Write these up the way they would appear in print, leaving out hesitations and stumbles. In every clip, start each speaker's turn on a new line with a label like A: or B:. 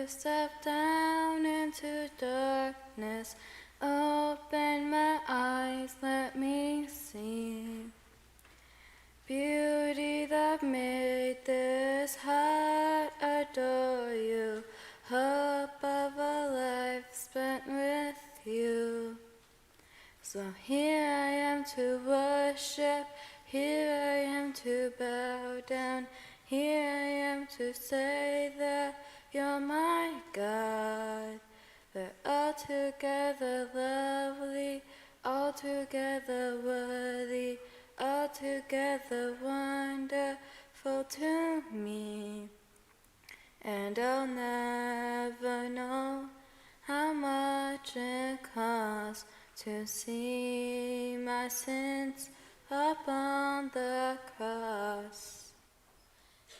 A: step down into darkness. Open my eyes, let me see beauty that made this heart adore you. Hope of a life spent with you. So here I am to worship, here I am to bow down, here I am to say that you're my God. We're altogether lovely, altogether worthy, altogether wonderful to me. And I'll never know how much it costs to see my sins upon the cross.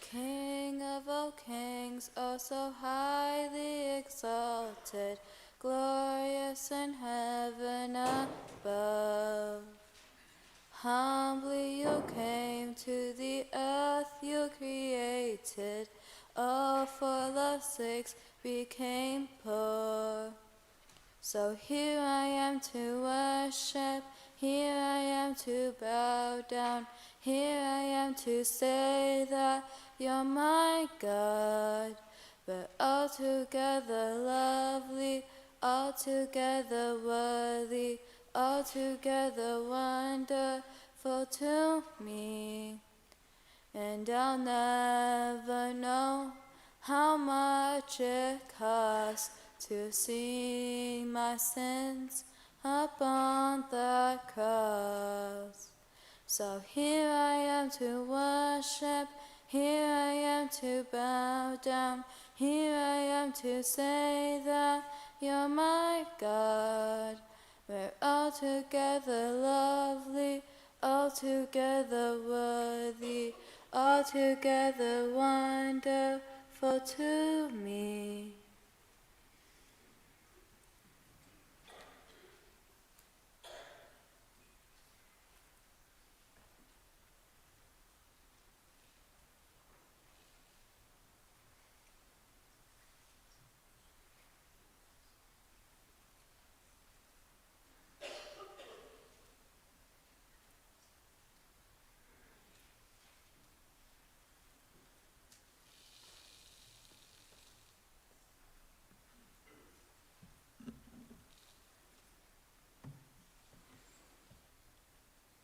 A: King of all kings, oh so highly exalted, glorious in heaven above. Humbly you came to the earth you created, oh for love's sake became poor. So here I am to worship, here I am to bow down, here I am to say that you're my God. But altogether lovely, altogether worthy, altogether wonderful to me. And I'll never know how much it costs to see my sins upon the cross. So here I am to worship, here I am to bow down, here I am to say that you're my God. We're altogether lovely, altogether worthy, altogether wonderful to me.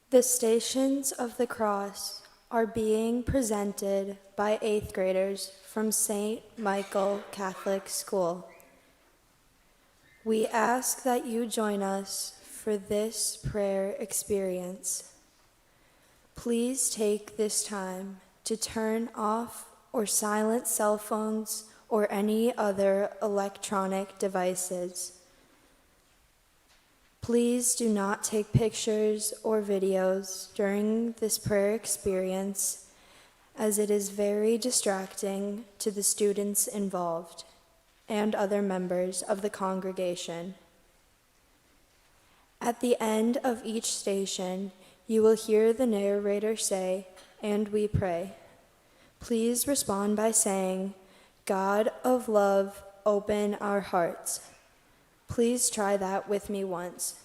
B: The Stations of the Cross are being presented by 8th graders from St. Michael Catholic School. We ask that you join us for this prayer experience. Please take this time to turn off or silence cell phones or any other electronic devices. Please do not take pictures or videos during this prayer experience, as it is very distracting to the students involved and other members of the congregation. At the end of each station, you will hear the narrator say, "And we pray." Please respond by saying, "God of love, open our hearts." Please try that with me once.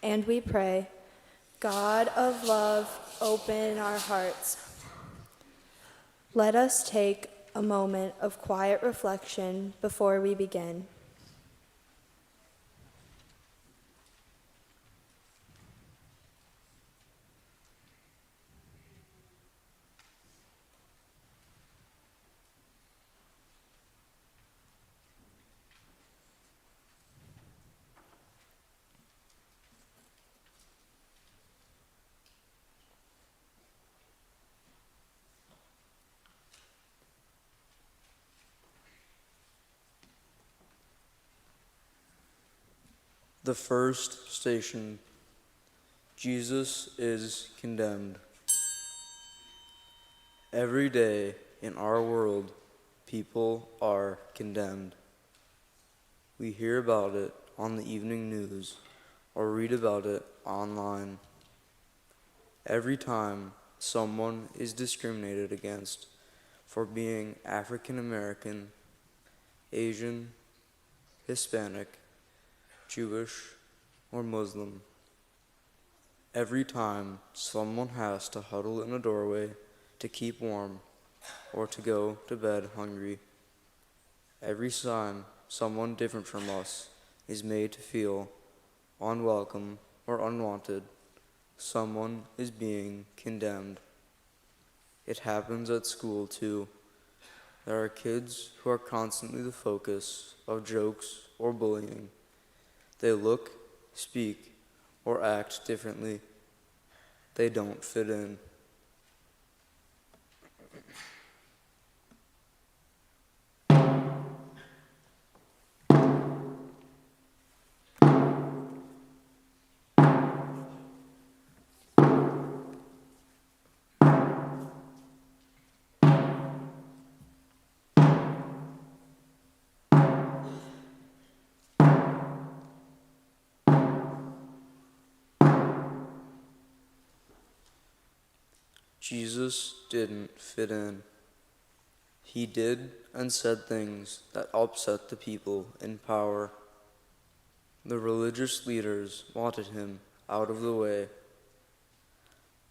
B: And we pray, God of love, open our hearts. Let us take a moment of quiet reflection before we begin.
C: The first station, Jesus is condemned. Every day in our world, people are condemned. We hear about it on the evening news or read about it online. Every time someone is discriminated against for being African American, Asian, Hispanic, Jewish, or Muslim. Every time someone has to huddle in a doorway to keep warm or to go to bed hungry, every time someone different from us is made to feel unwelcome or unwanted, someone is being condemned. It happens at school too. There are kids who are constantly the focus of jokes or bullying. They look, speak, or act differently. They don't fit in. Jesus didn't fit in. He did and said things that upset the people in power. The religious leaders wanted him out of the way.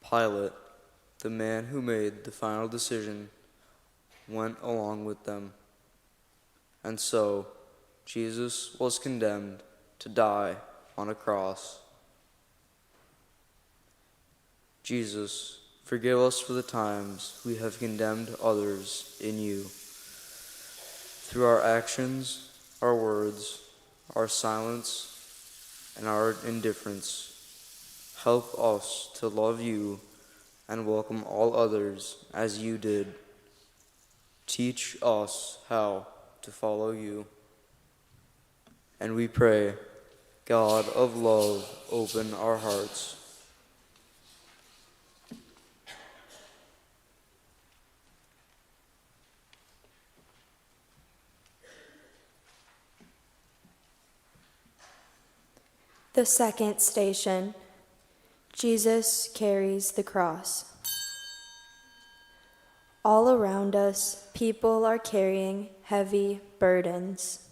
C: Pilate, the man who made the final decision, went along with them. And so, Jesus was condemned to die on a cross. Jesus, forgive us for the times we have condemned others in you. Through our actions, our words, our silence, and our indifference, help us to love you and welcome all others as you did. Teach us how to follow you. And we pray, God of love, open our hearts.
B: The second station, Jesus carries the cross. All around us, people are carrying heavy burdens.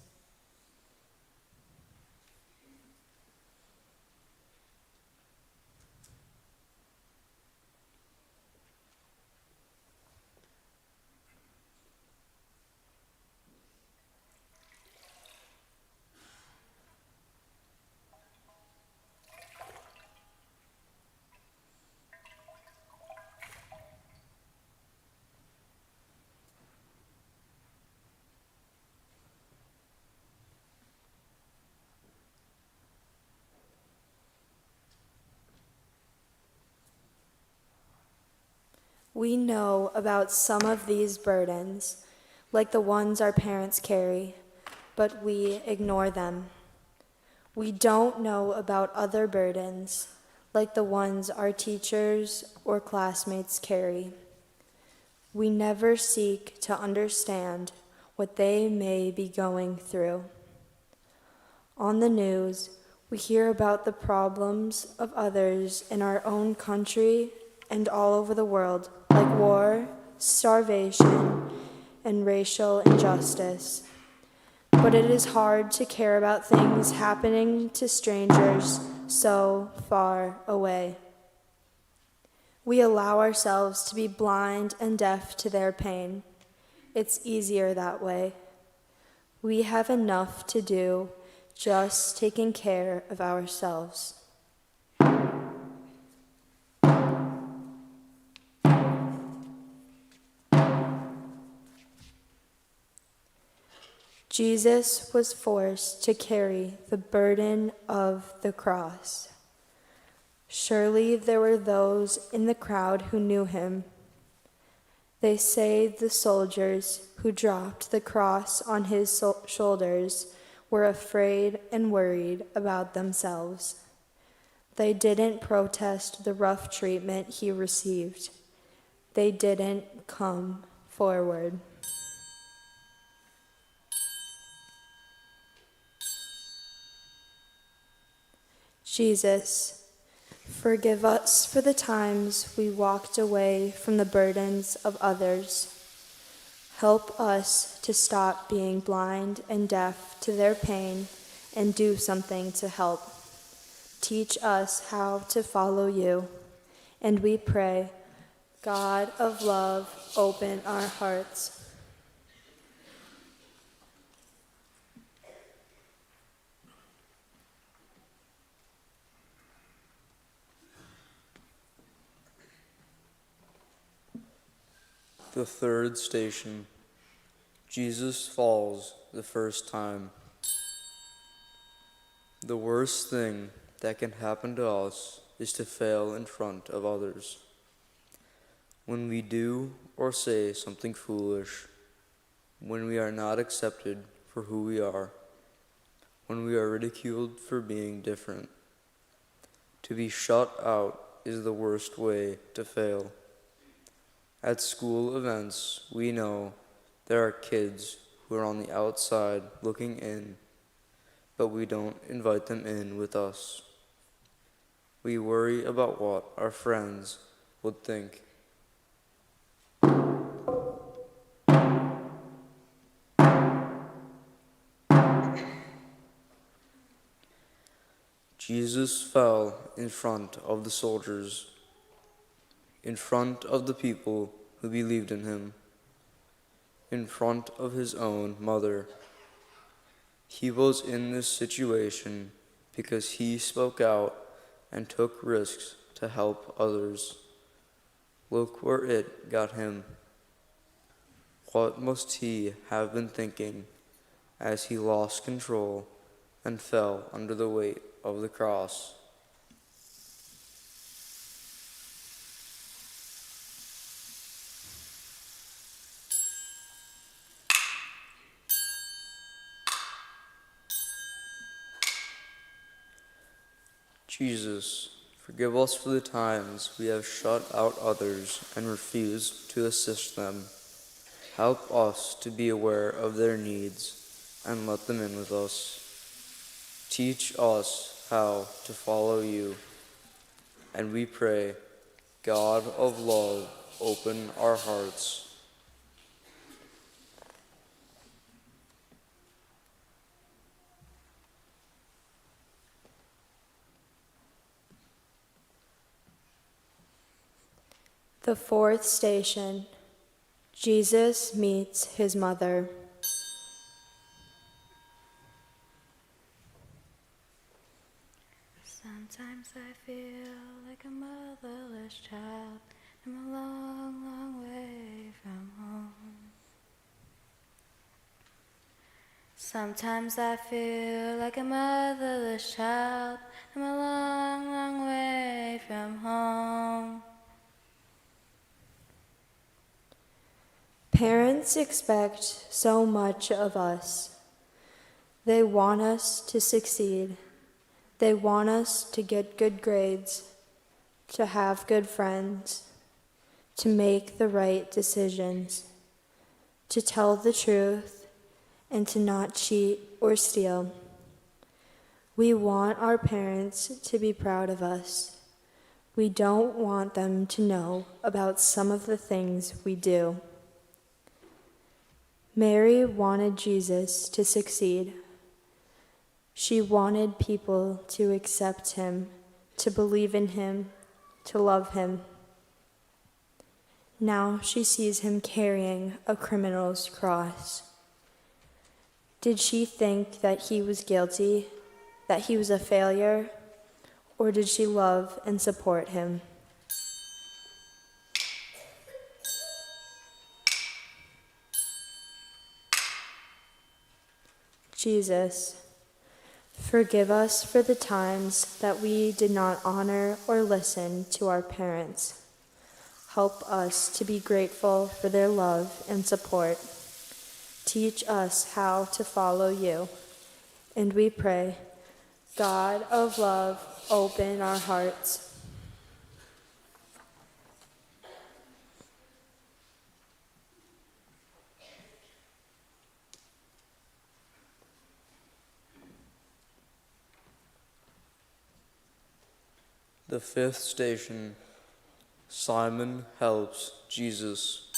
B: We know about some of these burdens, like the ones our parents carry, but we ignore them. We don't know about other burdens, like the ones our teachers or classmates carry. We never seek to understand what they may be going through. On the news, we hear about the problems of others in our own country and all over the world, like war, starvation, and racial injustice. But it is hard to care about things happening to strangers so far away. We allow ourselves to be blind and deaf to their pain. It's easier that way. We have enough to do just taking care of ourselves. Jesus was forced to carry the burden of the cross. Surely there were those in the crowd who knew him. They say the soldiers who dropped the cross on his shoulders were afraid and worried about themselves. They didn't protest the rough treatment he received. They didn't come forward. Jesus, forgive us for the times we walked away from the burdens of others. Help us to stop being blind and deaf to their pain and do something to help. Teach us how to follow you. And we pray, God of love, open our hearts.
C: The third station. Jesus falls the first time. The worst thing that can happen to us is to fail in front of others. When we do or say something foolish, when we are not accepted for who we are, when we are ridiculed for being different. To be shut out is the worst way to fail. At school events, we know there are kids who are on the outside looking in, but we don't invite them in with us. We worry about what our friends would think. Jesus fell in front of the soldiers, in front of the people who believed in him, in front of his own mother. He was in this situation because he spoke out and took risks to help others. Look where it got him. What must he have been thinking as he lost control and fell under the weight of the cross? Jesus, forgive us for the times we have shut out others and refused to assist them. Help us to be aware of their needs and let them in with us. Teach us how to follow you. And we pray, God of love, open our hearts.
B: The fourth station. Jesus meets his mother.
A: Sometimes I feel like a motherless child. I'm a long, long way from home. Sometimes I feel like a motherless child. I'm a long, long way from home.
B: Parents expect so much of us. They want us to succeed. They want us to get good grades, to have good friends, to make the right decisions, to tell the truth, and to not cheat or steal. We want our parents to be proud of us. We don't want them to know about some of the things we do. Mary wanted Jesus to succeed. She wanted people to accept him, to believe in him, to love him. Now she sees him carrying a criminal's cross. Did she think that he was guilty, that he was a failure, or did she love and support him? Jesus, forgive us for the times that we did not honor or listen to our parents. Help us to be grateful for their love and support. Teach us how to follow you. And we pray, God of love, open our hearts.
C: The fifth station. Simon helps Jesus.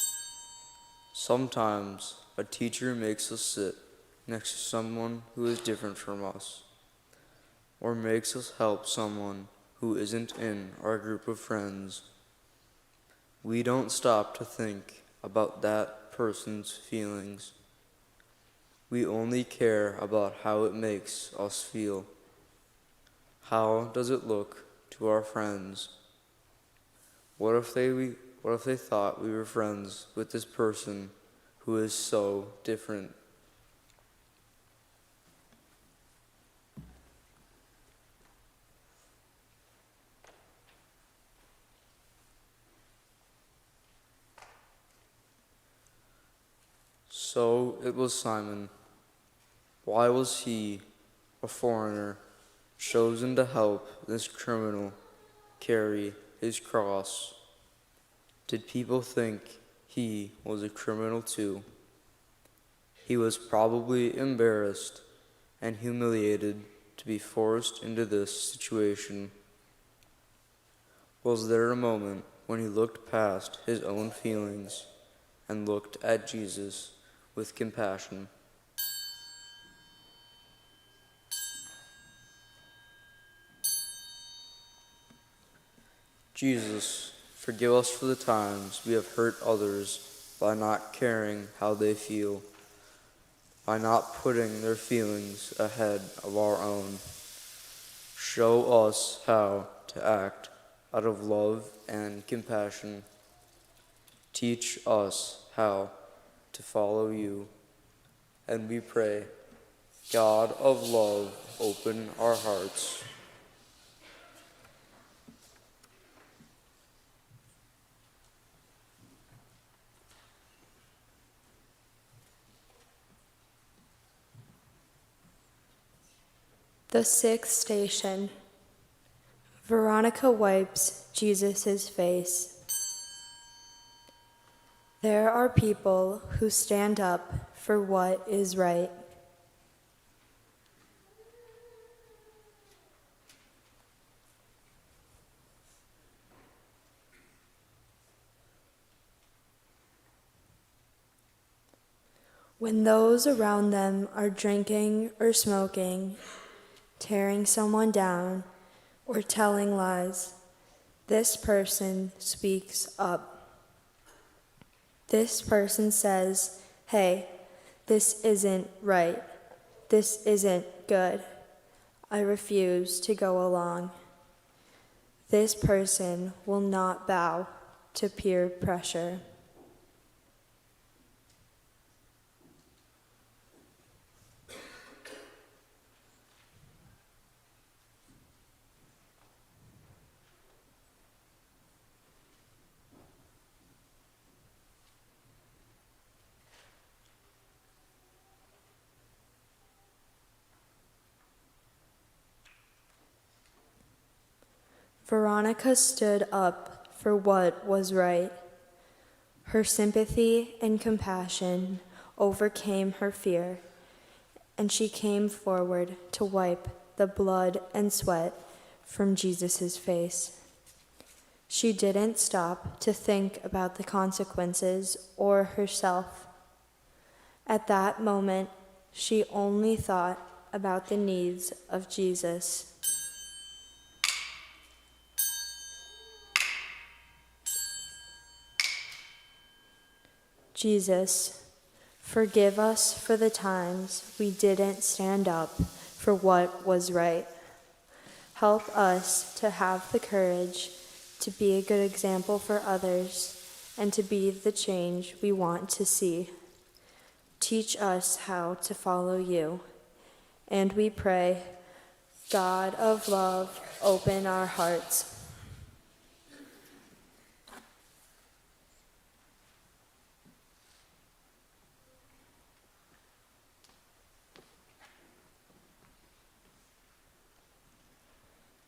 C: Sometimes a teacher makes us sit next to someone who is different from us, or makes us help someone who isn't in our group of friends. We don't stop to think about that person's feelings. We only care about how it makes us feel. How does it look to our friends? What if they thought we were friends with this person who is so different? So it was Simon. Why was he, a foreigner, chosen to help this criminal carry his cross? Did people think he was a criminal too? He was probably embarrassed and humiliated to be forced into this situation. Was there a moment when he looked past his own feelings and looked at Jesus with compassion? Jesus, forgive us for the times we have hurt others by not caring how they feel, by not putting their feelings ahead of our own. Show us how to act out of love and compassion. Teach us how to follow you. And we pray, God of love, open our hearts.
B: The sixth station. Veronica wipes Jesus' face. There are people who stand up for what is right. When those around them are drinking or smoking, tearing someone down, or telling lies, this person speaks up. This person says, "Hey, this isn't right. This isn't good. I refuse to go along." This person will not bow to peer pressure. Veronica stood up for what was right. Her sympathy and compassion overcame her fear, and she came forward to wipe the blood and sweat from Jesus' face. She didn't stop to think about the consequences or herself. At that moment, she only thought about the needs of Jesus. Jesus, forgive us for the times we didn't stand up for what was right. Help us to have the courage to be a good example for others and to be the change we want to see. Teach us how to follow you. And we pray, God of love, open our hearts.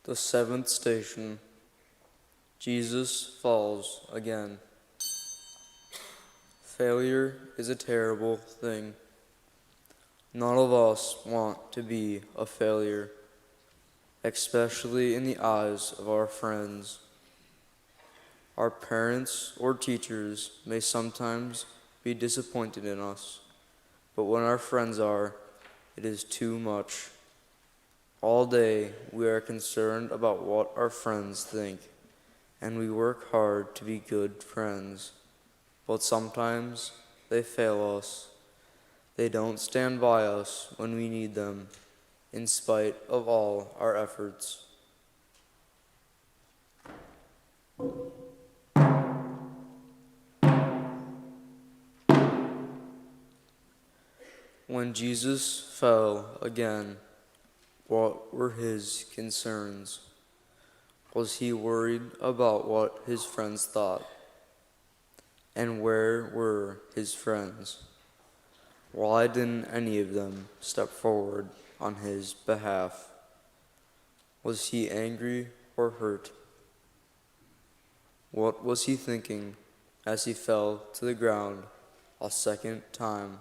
C: The seventh station. Jesus falls again. Failure is a terrible thing. None of us want to be a failure, especially in the eyes of our friends. Our parents or teachers may sometimes be disappointed in us. But when our friends are, it is too much. All day we are concerned about what our friends think, and we work hard to be good friends. But sometimes they fail us. They don't stand by us when we need them, in spite of all our efforts. When Jesus fell again, what were his concerns? Was he worried about what his friends thought? And where were his friends? Why didn't any of them step forward on his behalf? Was he angry or hurt? What was he thinking as he fell to the ground a second time?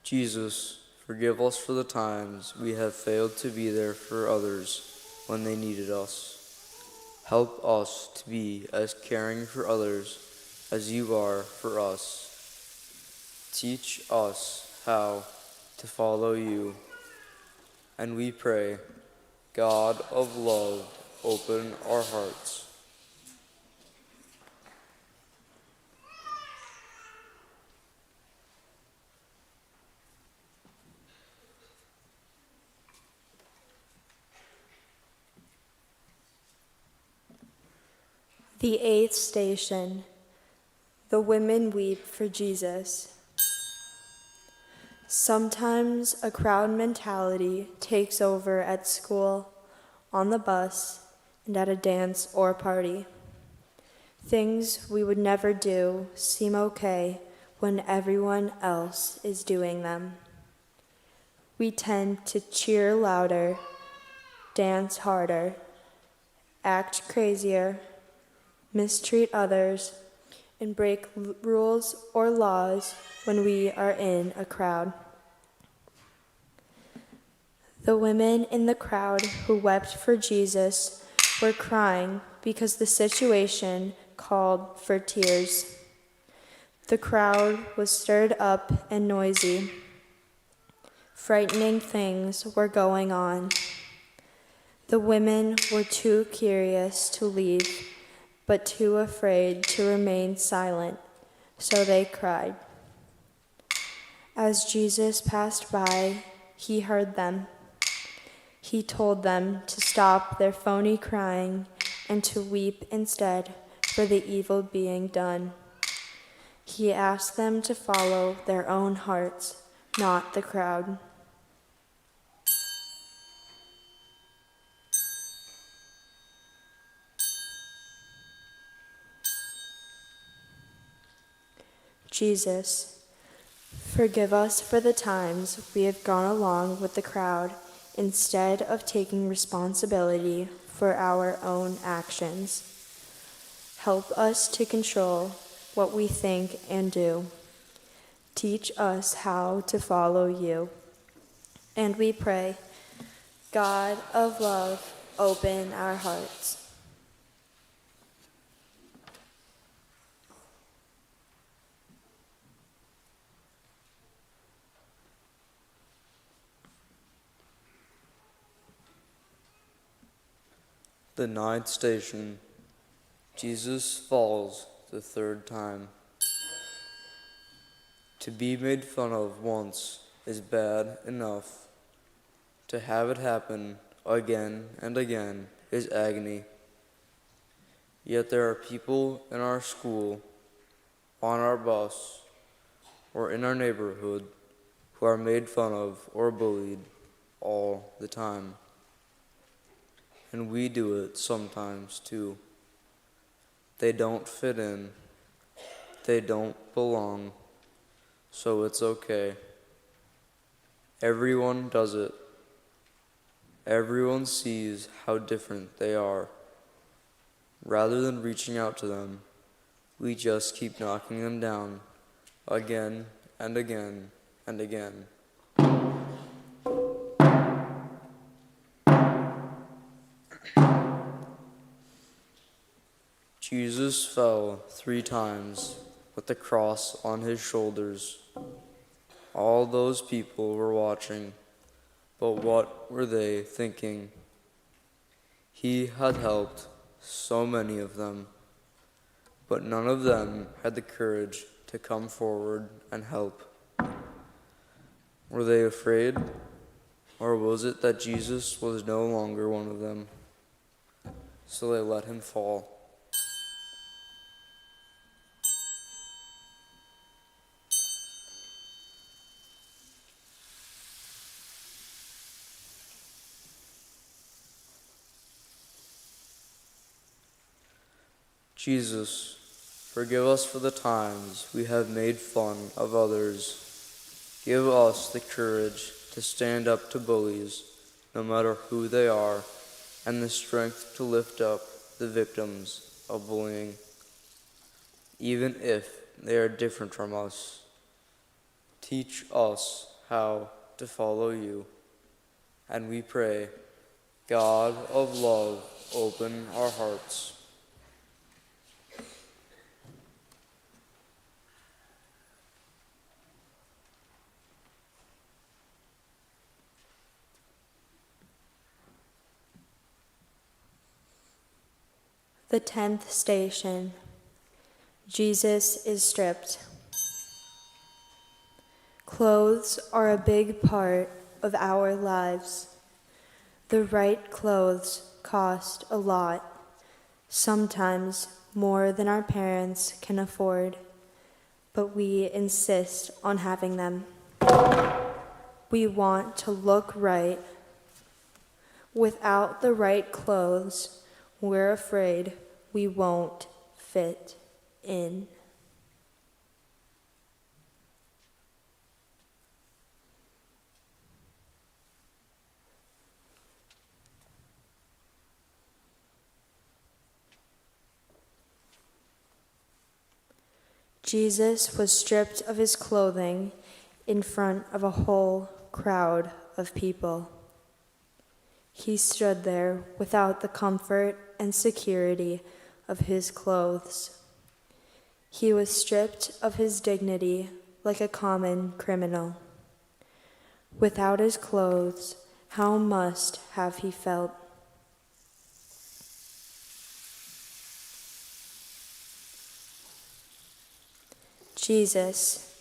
C: Jesus, forgive us for the times we have failed to be there for others when they needed us. Help us to be as caring for others as you are for us. Teach us how to follow you. And we pray, God of love, open our hearts.
B: The eighth station. The women weep for Jesus. Sometimes a crowd mentality takes over at school, on the bus, and at a dance or party. Things we would never do seem okay when everyone else is doing them. We tend to cheer louder, dance harder, act crazier, mistreat others, and break rules or laws when we are in a crowd. The women in the crowd who wept for Jesus were crying because the situation called for tears. The crowd was stirred up and noisy. Frightening things were going on. The women were too curious to leave, but too afraid to remain silent, so they cried. As Jesus passed by, he heard them. He told them to stop their phony crying and to weep instead for the evil being done. He asked them to follow their own hearts, not the crowd. Jesus, forgive us for the times we have gone along with the crowd instead of taking responsibility for our own actions. Help us to control what we think and do. Teach us how to follow you. And we pray, God of love, open our hearts.
C: The ninth station. Jesus falls the third time. To be made fun of once is bad enough. To have it happen again and again is agony. Yet there are people in our school, on our bus, or in our neighborhood who are made fun of or bullied all the time. And we do it sometimes too. They don't fit in. They don't belong. So it's okay. Everyone does it. Everyone sees how different they are. Rather than reaching out to them, we just keep knocking them down again and again and again. Jesus fell 3 times with the cross on his shoulders. All those people were watching, but what were they thinking? He had helped so many of them, but none of them had the courage to come forward and help. Were they afraid, or was it that Jesus was no longer one of them? So they let him fall. Jesus, forgive us for the times we have made fun of others. Give us the courage to stand up to bullies, no matter who they are, and the strength to lift up the victims of bullying, even if they are different from us. Teach us how to follow you. And we pray, God of love, open our hearts.
B: The 10th station. Jesus is stripped. Clothes are a big part of our lives. The right clothes cost a lot, sometimes more than our parents can afford, but we insist on having them. We want to look right. Without the right clothes, we're afraid we won't fit in. Jesus was stripped of his clothing in front of a whole crowd of people. He stood there without the comfort and security of his clothes. He was stripped of his dignity like a common criminal. Without his clothes, how must have he felt? Jesus,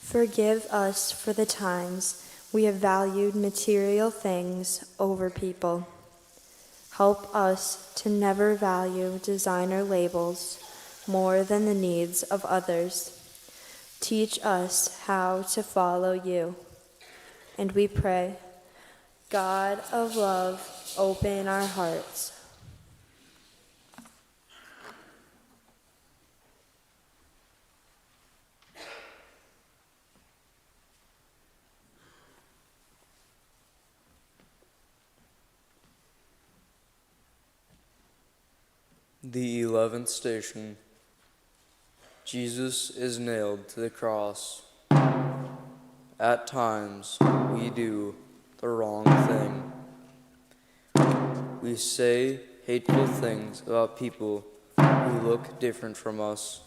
B: forgive us for the times we have valued material things over people. Help us to never value designer labels more than the needs of others. Teach us how to follow you. And we pray, God of love, open our hearts.
C: The 11th station. Jesus is nailed to the cross. At times, we do the wrong thing. We say hateful things about people who look different from us,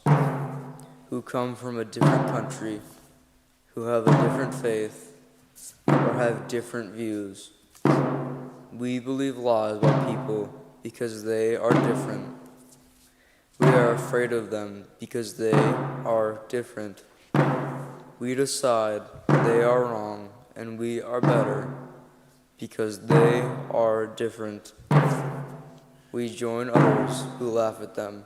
C: who come from a different country, who have a different faith, or have different views. We believe lies about people because they are different. We are afraid of them because they are different. We decide they are wrong and we are better because they are different. We join others who laugh at them,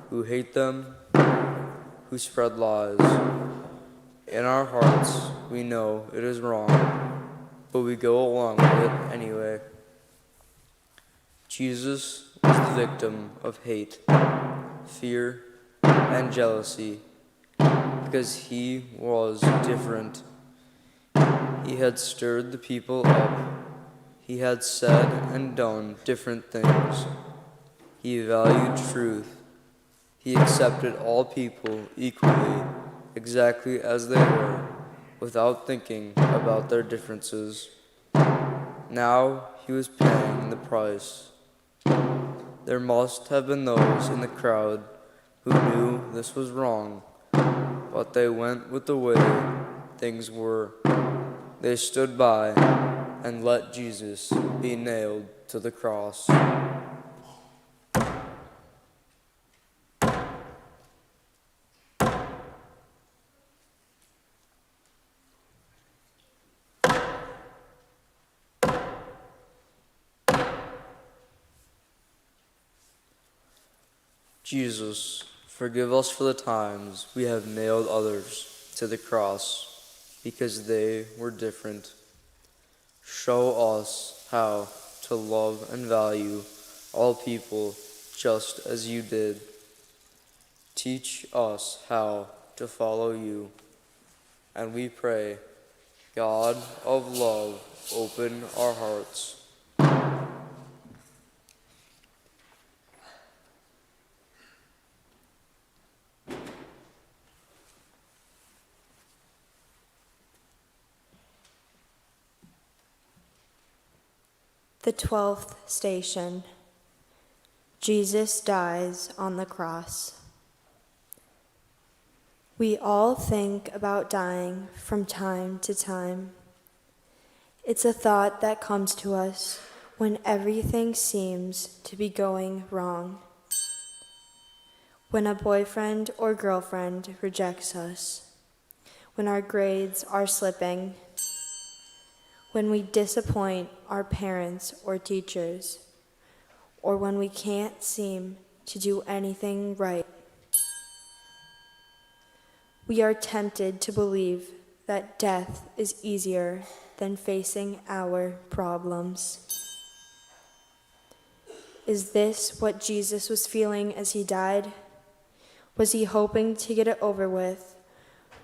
C: who hate them, who spread lies. In our hearts, we know it is wrong, but we go along with it anyway. Jesus was the victim of hate, fear, and jealousy because he was different. He had stirred the people up. He had said and done different things. He valued truth. He accepted all people equally, exactly as they were, without thinking about their differences. Now he was paying the price. There must have been those in the crowd who knew this was wrong, but they went with the way things were. They stood by and let Jesus be nailed to the cross. Jesus, forgive us for the times we have nailed others to the cross because they were different. Show us how to love and value all people just as you did. Teach us how to follow you. And we pray, God of love, open our hearts.
B: The 12th station. Jesus dies on the cross. We all think about dying from time to time. It's a thought that comes to us when everything seems to be going wrong. When a boyfriend or girlfriend rejects us. When our grades are slipping. When we disappoint our parents or teachers, or when we can't seem to do anything right. We are tempted to believe that death is easier than facing our problems. Is this what Jesus was feeling as he died? Was he hoping to get it over with,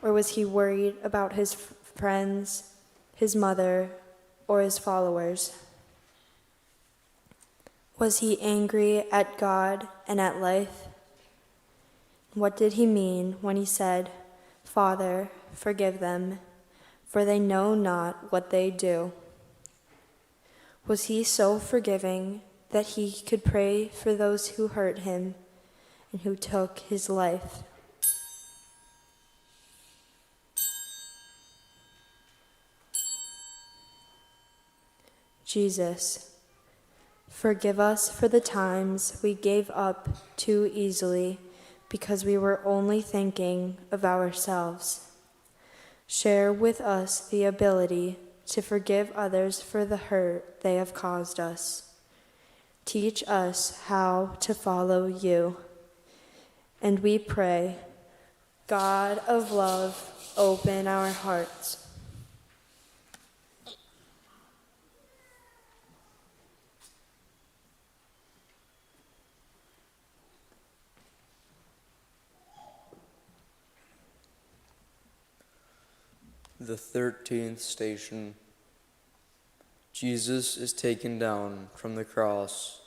B: or was he worried about his friends, his mother, or his followers? Was he angry at God and at life? What did he mean when he said, "Father, forgive them, for they know not what they do"? Was he so forgiving that he could pray for those who hurt him and who took his life? Jesus, forgive us for the times we gave up too easily because we were only thinking of ourselves. Share with us the ability to forgive others for the hurt they have caused us. Teach us how to follow you. And we pray, God of love, open our hearts.
C: The 13th station. Jesus is taken down from the cross.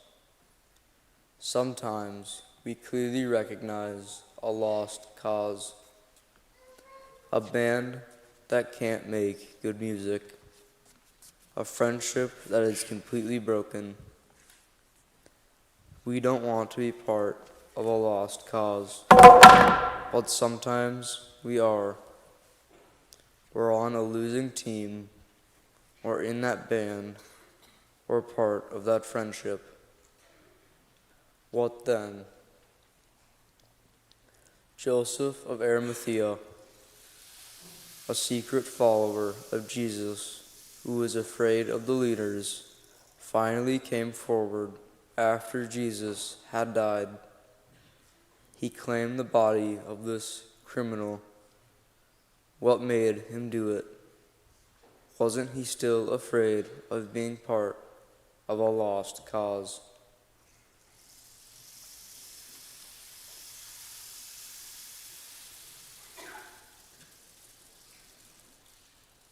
C: Sometimes we clearly recognize a lost cause. A band that can't make good music. A friendship that is completely broken. We don't want to be part of a lost cause, but sometimes we are. We're on a losing team, or in that band, or part of that friendship. What then? Joseph of Arimathea, a secret follower of Jesus who was afraid of the leaders, finally came forward after Jesus had died. He claimed the body of this criminal. What made him do it? Wasn't he still afraid of being part of a lost cause?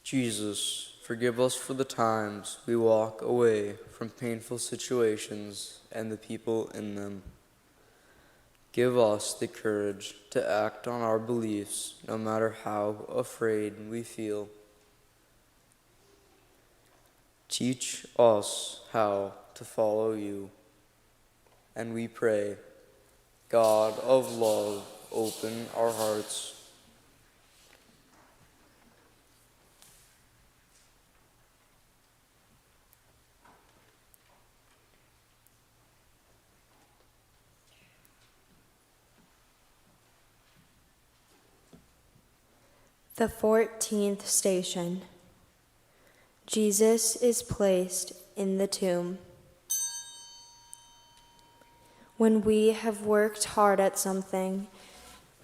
C: Jesus, forgive us for the times we walk away from painful situations and the people in them. Give us the courage to act on our beliefs no matter how afraid we feel. Teach us how to follow you. and we pray, God of love, open our hearts.
B: The 14th station. Jesus is placed in the tomb. When we have worked hard at something,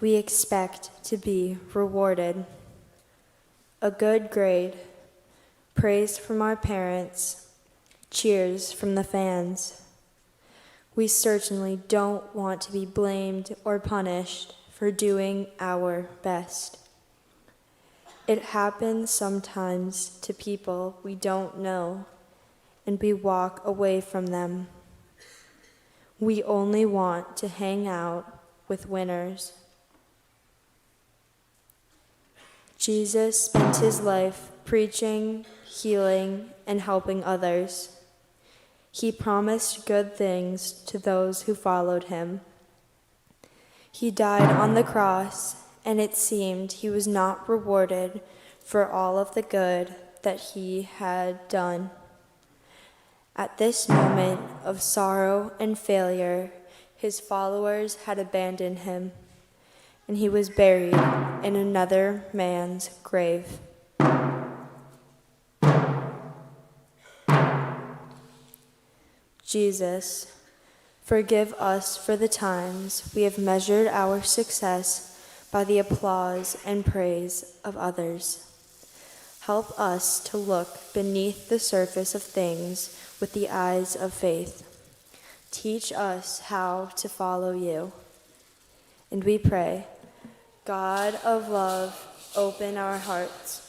B: we expect to be rewarded. A good grade, praise from our parents, cheers from the fans. We certainly don't want to be blamed or punished for doing our best. It happens sometimes to people we don't know, and we walk away from them. We only want to hang out with winners. Jesus spent his life preaching, healing, and helping others. He promised good things to those who followed him. He died on the cross, and it seemed he was not rewarded for all of the good that he had done. At this moment of sorrow and failure, his followers had abandoned him, and he was buried in another man's grave. Jesus, forgive us for the times we have measured our success by the applause and praise of others. Help us to look beneath the surface of things with the eyes of faith. Teach us how to follow you. And we pray, God of love, open our hearts.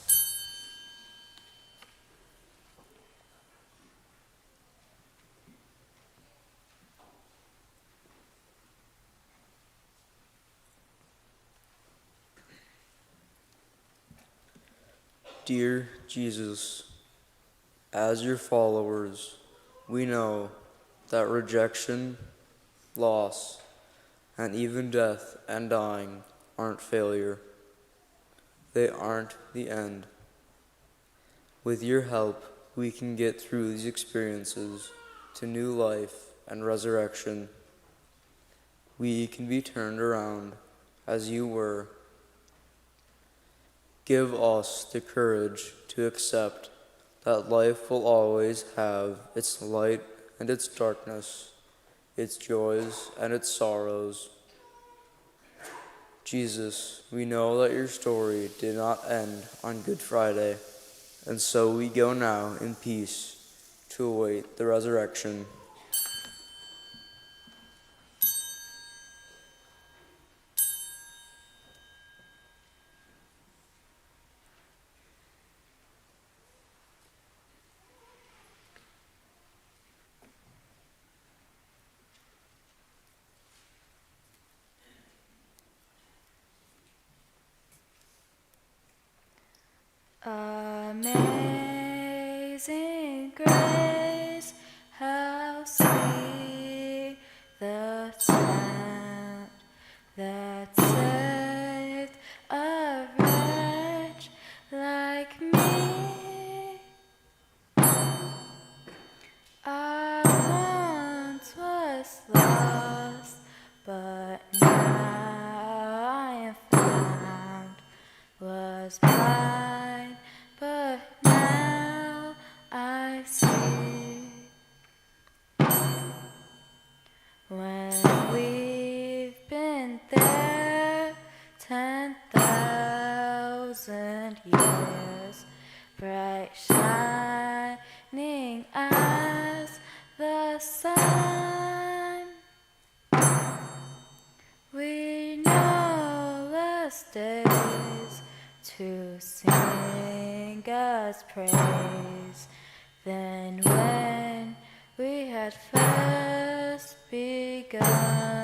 C: Dear Jesus, as your followers, we know that rejection, loss, and even death and dying aren't failure. They aren't the end. With your help, we can get through these experiences to new life and resurrection. We can be turned around as you were. Give us the courage to accept that life will always have its light and its darkness, its joys and its sorrows. Jesus, we know that your story did not end on Good Friday, and so we go now in peace to await the resurrection.
A: Amazing grace, how sweet the sound that saved a wretch like me. I once was lost, but now I am found. Was blind, but now I see. When we've been there 10,000 years, bright shining as the sun, we know less days to sing God's praise than when we had first begun.